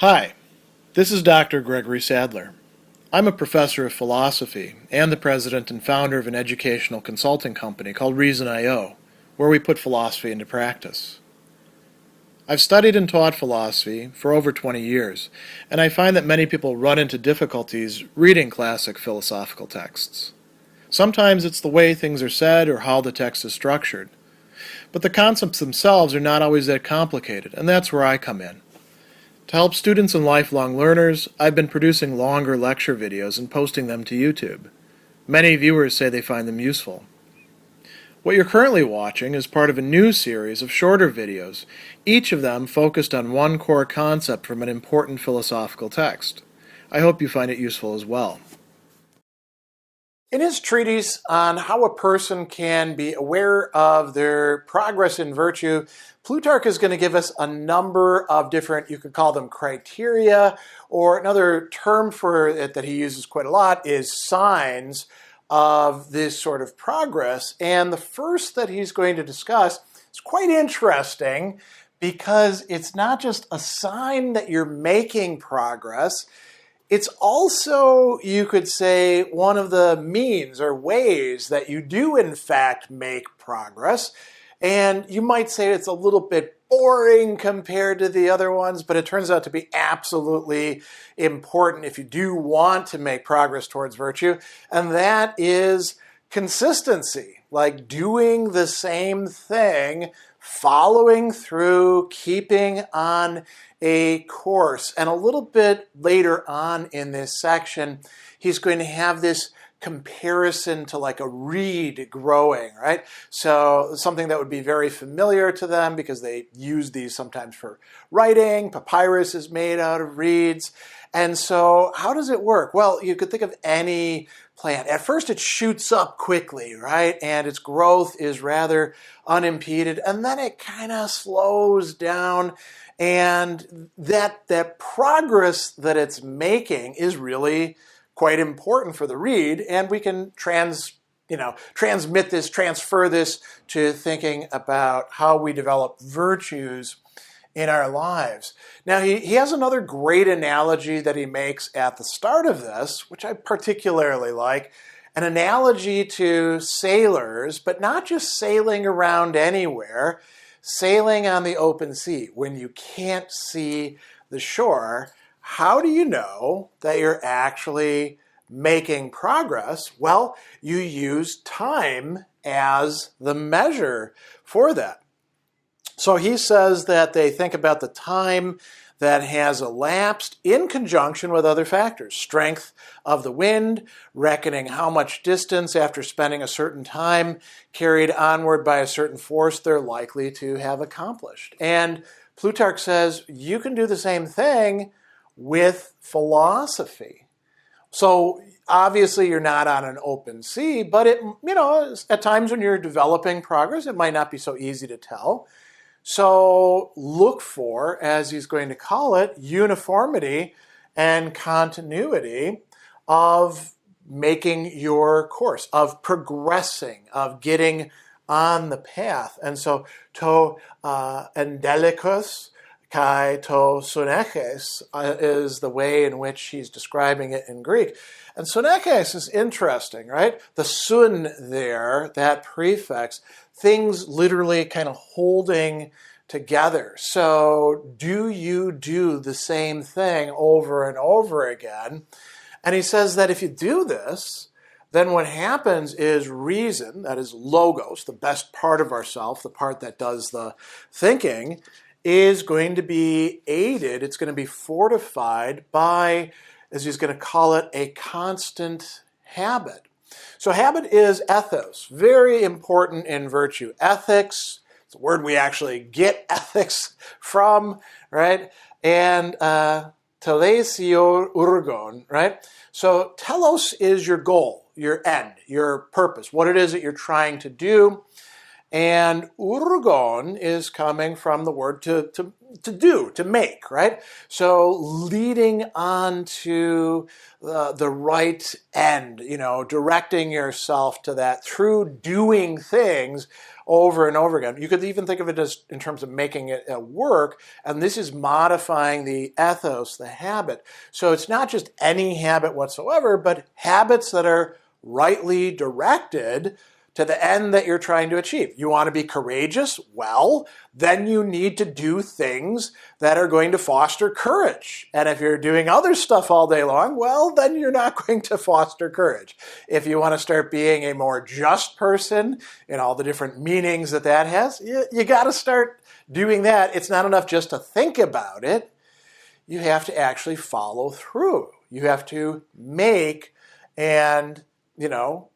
Hi, this is Dr. Gregory Sadler. I'm a professor of philosophy and the president and founder of an educational consulting company called Reason.io, where we put philosophy into practice. I've studied and taught philosophy for over 20 years, and I find that many people run into difficulties reading classic philosophical texts. Sometimes it's the way things are said or how the text is structured. But the concepts themselves are not always that complicated, and that's where I come in. To help students and lifelong learners, I've been producing longer lecture videos and posting them to YouTube. Many viewers say they find them useful. What you're currently watching is part of a new series of shorter videos, each of them focused on one core concept from an important philosophical text. I hope you find it useful as well. In his treatise on how a person can be aware of their progress in virtue, Plutarch is going to give us a number of different, you could call them criteria, or another term for it that he uses quite a lot is signs of this sort of progress. And the first that he's going to discuss is quite interesting because it's not just a sign that you're making progress, it's also, you could say, one of the means or ways that you do in fact make progress. And you might say it's a little bit boring compared to the other ones, but it turns out to be absolutely important if you do want to make progress towards virtue. And that is consistency, like doing the same thing, following through, keeping on a course. And a little bit later on in this section, he's going to have this comparison to like a reed growing, right? So something that would be very familiar to them because they use these sometimes for writing. Papyrus is made out of reeds. And so how does it work? Well, you could think of any plant. At first it shoots up quickly, right? And its growth is rather unimpeded. And then it kind of slows down. And that progress that it's making is really quite important for the reed, and we can transfer this to thinking about how we develop virtues in our lives. Now, he has another great analogy that he makes at the start of this, which I particularly like, an analogy to sailors, but not just sailing around anywhere, sailing on the open sea. When you can't see the shore, how do you know that you're actually making progress? Well, you use time as the measure for that. So he says that they think about the time that has elapsed in conjunction with other factors. Strength of the wind, reckoning how much distance after spending a certain time carried onward by a certain force they're likely to have accomplished. And Plutarch says you can do the same thing with philosophy. So obviously you're not on an open sea, but at times when you're developing progress, it might not be so easy to tell. So look for, as he's going to call it, uniformity and continuity of making your course, of progressing, of getting on the path. And so to endelikos kai to suneches is the way in which he's describing it in Greek. And suneches is interesting, right? The sun there, that prefix, things literally kind of holding together. So do you do the same thing over and over again? And he says that if you do this, then what happens is reason, that is logos, the best part of ourself, the part that does the thinking, is going to be aided, it's going to be fortified by, as he's going to call it, a constant habit. So habit is ethos, very important in virtue. Ethics, it's a word we actually get ethics from, right? And telesio urgon, right? So telos is your goal, your end, your purpose, what it is that you're trying to do. And urgon is coming from the word to do, to make, right? So leading on to the right end, directing yourself to that through doing things over and over again. You could even think of it as in terms of making it a work, and this is modifying the ethos, the habit. So it's not just any habit whatsoever, but habits that are rightly directed to the end that you're trying to achieve. You want to be courageous? Well, then you need to do things that are going to foster courage. And if you're doing other stuff all day long, well, then you're not going to foster courage. If you want to start being a more just person in all the different meanings that has, you got to start doing that. It's not enough just to think about it. You have to actually follow through. You have to make and,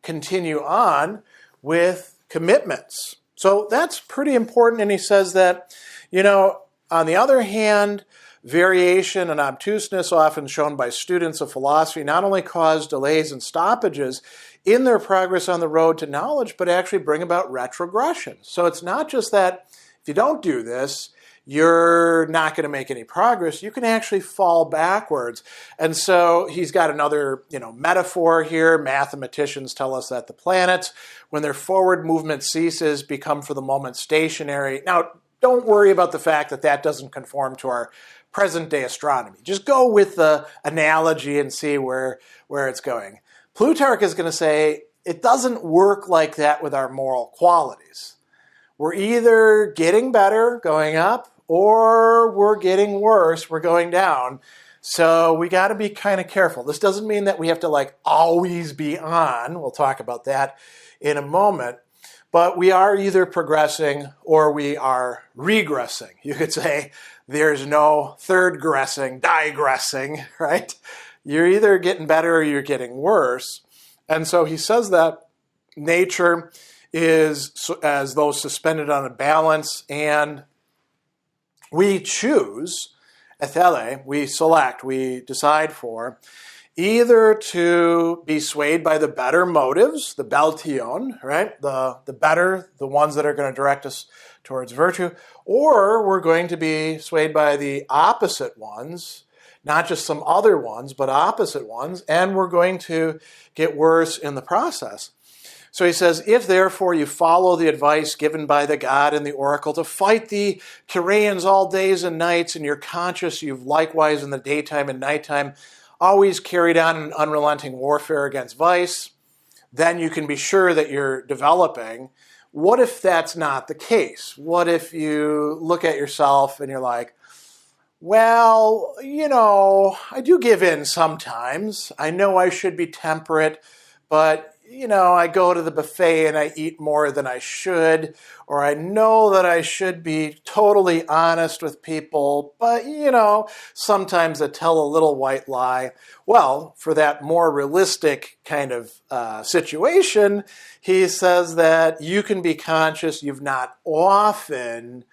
continue on with commitments. So that's pretty important. And he says that, on the other hand, variation and obtuseness often shown by students of philosophy not only cause delays and stoppages in their progress on the road to knowledge, but actually bring about retrogression. So it's not just that if you don't do this, you're not going to make any progress. You can actually fall backwards. And so he's got another, metaphor here. Mathematicians tell us that the planets, when their forward movement ceases, become for the moment stationary. Now, don't worry about the fact that that doesn't conform to our present day astronomy. Just go with the analogy and see where it's going. Plutarch is going to say it doesn't work like that with our moral qualities. We're either getting better, going up, or we're getting worse, we're going down. So we got to be kind of careful. This doesn't mean that we have to always be on. We'll talk about that in a moment. But we are either progressing or we are regressing. You could say there's no third-gressing, digressing, right? You're either getting better or you're getting worse. And so he says that nature is as though suspended on a balance, and we choose, ethele, we select, we decide for, either to be swayed by the better motives, the beltion, right? The better, the ones that are going to direct us towards virtue, or we're going to be swayed by the opposite ones, not just some other ones, but opposite ones, and we're going to get worse in the process. So he says, if therefore you follow the advice given by the god and the oracle to fight the Tyrians all days and nights, and you're conscious you've likewise in the daytime and nighttime always carried on an unrelenting warfare against vice, then you can be sure that you're developing. What if that's not the case? What if you look at yourself and you're like, well, I do give in sometimes. I know I should be temperate, but I go to the buffet and I eat more than I should, or I know that I should be totally honest with people, but, sometimes I tell a little white lie. Well, for that more realistic kind of situation, he says that you can be conscious you've not often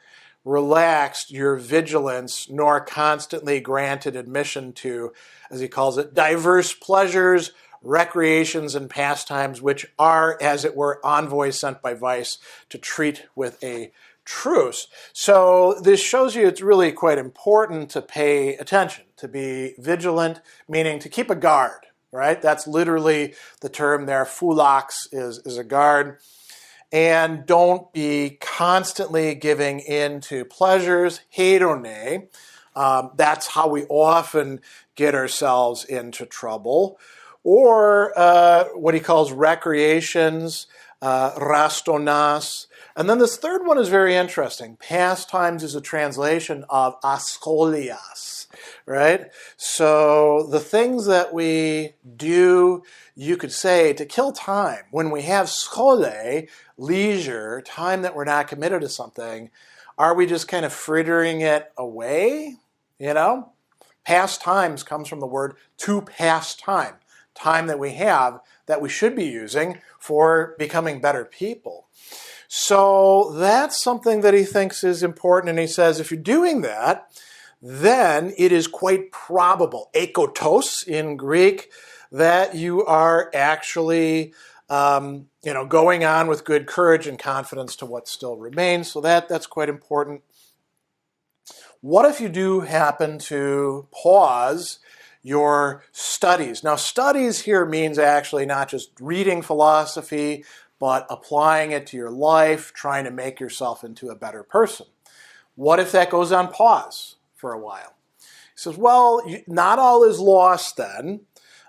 relaxed your vigilance nor constantly granted admission to, as he calls it, diverse pleasures, recreations, and pastimes, which are, as it were, envoys sent by vice to treat with a truce. So this shows you it's really quite important to pay attention, to be vigilant, meaning to keep a guard, right? That's literally the term there. Phulax is a guard. And don't be constantly giving in to pleasures, heautou. That's how we often get ourselves into trouble. Or what he calls recreations, rastonas. And then this third one is very interesting. Pastimes is a translation of ascholias, right? So the things that we do, you could say, to kill time. When we have schole, leisure, time that we're not committed to something, are we just kind of frittering it away? Pastimes comes from the word to pass time. Time that we have that we should be using for becoming better people. So that's something that he thinks is important, and he says if you're doing that, then it is quite probable, ekotos in Greek, that you are actually going on with good courage and confidence to what still remains. So that's quite important. What if you do happen to pause your studies? Now, studies here means actually not just reading philosophy, but applying it to your life, trying to make yourself into a better person. What if that goes on pause for a while? He says, well, not all is lost then.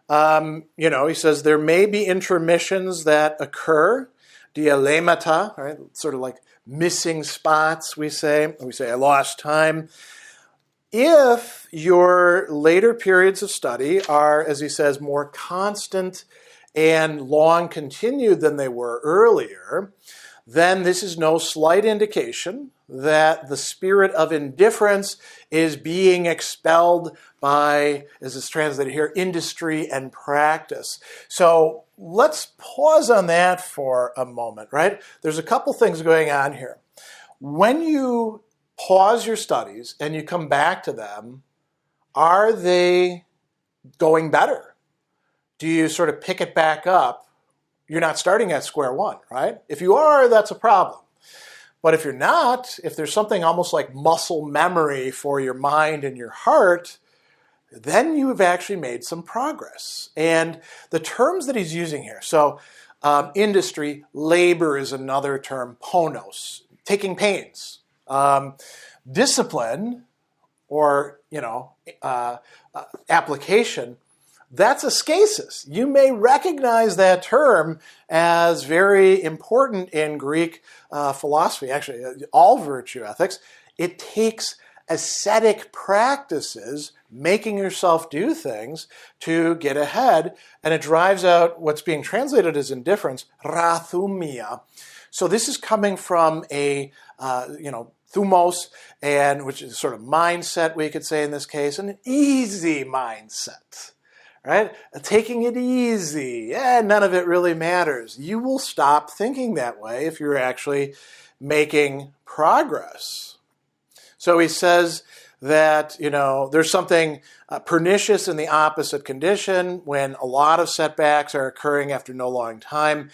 He says there may be intermissions that occur, dialemata, right? Sort of like missing spots, we say. We say, I lost time. If your later periods of study are, as he says, more constant and long continued than they were earlier, then this is no slight indication that the spirit of indifference is being expelled by, as it's translated here, industry and practice. So let's pause on that for a moment, right? There's a couple things going on here. When you pause your studies and you come back to them, are they going better? Do you sort of pick it back up? You're not starting at square one, right? If you are, that's a problem. But if you're not, if there's something almost like muscle memory for your mind and your heart, then you've actually made some progress. And the terms that he's using here, so industry, labor is another term, ponos, taking pains. Discipline or, application, that's ascesis. You may recognize that term as very important in Greek philosophy, actually all virtue ethics. It takes ascetic practices, making yourself do things to get ahead, and it drives out what's being translated as indifference, rathumia. So this is coming from a, thumos, and which is sort of mindset, we could say in this case, an easy mindset. Right? Taking it easy. None of it really matters. You will stop thinking that way if you're actually making progress. So he says that, there's something pernicious in the opposite condition when a lot of setbacks are occurring after no long time,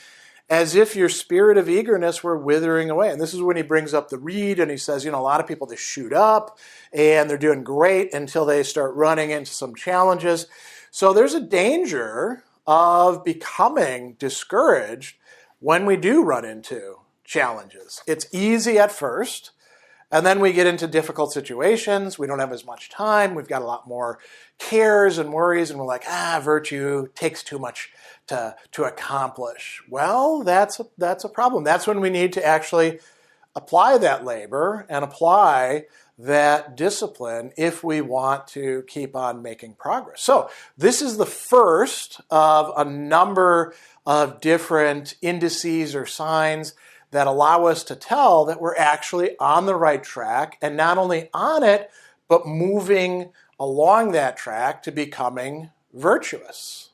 as if your spirit of eagerness were withering away. And this is when he brings up the reed and he says, a lot of people, they shoot up and they're doing great until they start running into some challenges. So there's a danger of becoming discouraged when we do run into challenges. It's easy at first, and then we get into difficult situations. We don't have as much time. We've got a lot more cares and worries, and we're like, virtue takes too much to accomplish. Well, that's a problem. That's when we need to actually apply that labor and apply that discipline if we want to keep on making progress. So this is the first of a number of different indices or signs that allow us to tell that we're actually on the right track, and not only on it, but moving along that track to becoming virtuous.